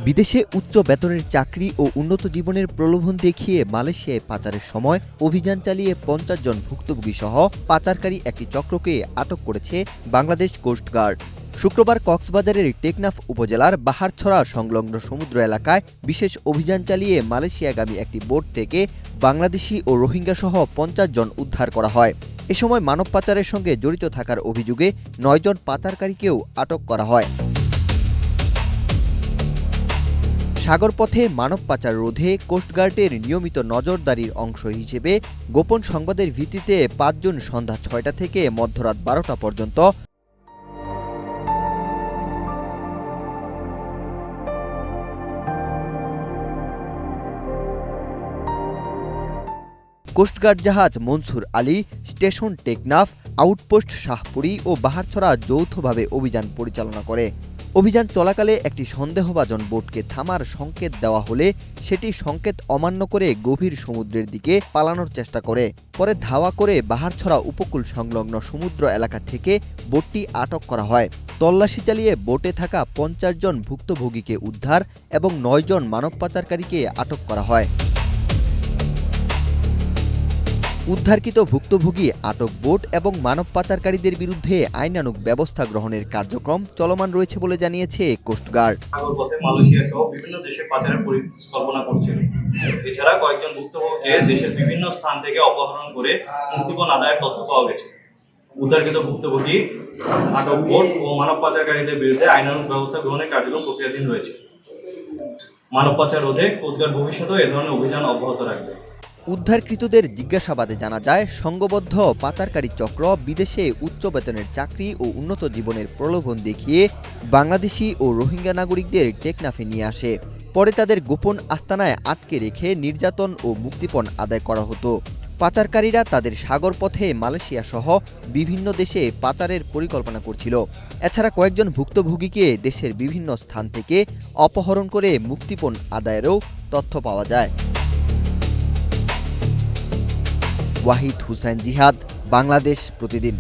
বিদেশে উচ্চ বেতনের চাকরি ও উন্নত জীবনের প্রলোভন দেখিয়ে মালয়েশিয়ায় পাচারের সময় অভিযান চালিয়ে ৫০ জন ভুক্তভোগী সহ পাচারকারী একটি চক্রকে আটক করেছে বাংলাদেশ কোস্টগার্ড। শুক্রবার কক্সবাজারের টেকনাফ উপজেলার বাহারছড়া সংলগ্ন সমুদ্র এলাকায় বিশেষ অভিযান চালিয়ে মালয়েশিয়াগামী একটি বোট থেকে বাংলাদেশি ও রোহিঙ্গা সহ ৫০ জন উদ্ধার করা হয়। এ সময় মানব পাচারের সঙ্গে জড়িত থাকার অভিযোগে ৯ জন পাচারকারীকেও আটক করা হয়। সাগরপথে মানব পাচার রোধে কোস্টগার্ডের নিয়মিত নজরদারির অংশ হিসেবে গোপন সংবাদের ভিত্তিতে ৫ জুন সন্ধ্যা ৬টা থেকে মধ্যরাত ১২টা পর্যন্ত কোস্টগার্ড জাহাজ মনসুর আলী, স্টেশন টেকনাফ, আউটপোস্ট শাহপুরী ও বাহারছড়া যৌথভাবে অভিযান পরিচালনা করে। অভিযান চলাকালে একটি সন্দেহভাজন বোটকে থামার সংকেত দেওয়া হলে সেটি সংকেত অমান্য করে গভীর সমুদ্রের দিকে পালানোর চেষ্টা করে। পরে ধাওয়া করে বাহারছড়া উপকূল সংলগ্ন সমুদ্র এলাকা থেকে বোটটি আটক করা হয়। তল্লাশি চালিয়ে বোটে থাকা ৫০ জন ভুক্তভোগীকে উদ্ধার এবং ৯ জন মানব পাচারকারীকে আটক করা হয়। উদ্ধারকৃত ভুক্তভোগী, আটক বোট এবং মানব পাচারকারীদের বিরুদ্ধে আইনানুগ ব্যবস্থা গ্রহণের কার্যক্রম চলমান রয়েছে বলে জানিয়েছে কোস্টগার্ড। সাগরপথে মালয়েশিয়া সহ বিভিন্ন দেশে পাচারের পরিকল্পনা করছিল। এছাড়া কয়েকজন ভুক্তভোগীকে দেশের বিভিন্ন স্থান থেকে অপহরণ করে মুক্তিপণ আদায়ের তথ্য পাওয়া গেছে। উদ্ধারকৃত ভুক্তভোগী, আটক বোট ও মানব পাচারকারীদের বিরুদ্ধে আইনানুগ ব্যবস্থা গ্রহণের কার্যক্রম প্রক্রিয়াধীন রয়েছে। মানব পাচার রোধে কোস্টগার্ড ভবিষ্যতেও এ ধরনের অভিযান অব্যাহত রাখবে। উদ্ধারকৃতদের জিজ্ঞাসাবাদে জানা যায়, সংঘবদ্ধ পাচারকারী চক্র বিদেশে উচ্চ বেতনের চাকরি ও উন্নত জীবনের প্রলোভন দেখিয়ে বাংলাদেশি ও রোহিঙ্গা নাগরিকদের টেকনাফে নিয়ে আসে। পরে তাদের গোপন আস্তানায় আটকে রেখে নির্যাতন ও মুক্তিপণ আদায় করা হতো। পাচারকারীরা তাদের সাগরপথে মালয়েশিয়া সহ বিভিন্ন দেশে পাচারের পরিকল্পনা করছিল। এছাড়া কয়েকজন ভুক্তভোগীকে দেশের বিভিন্ন স্থান থেকে অপহরণ করে মুক্তিপণ আদায়েরও তথ্য পাওয়া যায়। ওয়াহিদ হুসাইন জিহাদ, বাংলাদেশ প্রতিদিন।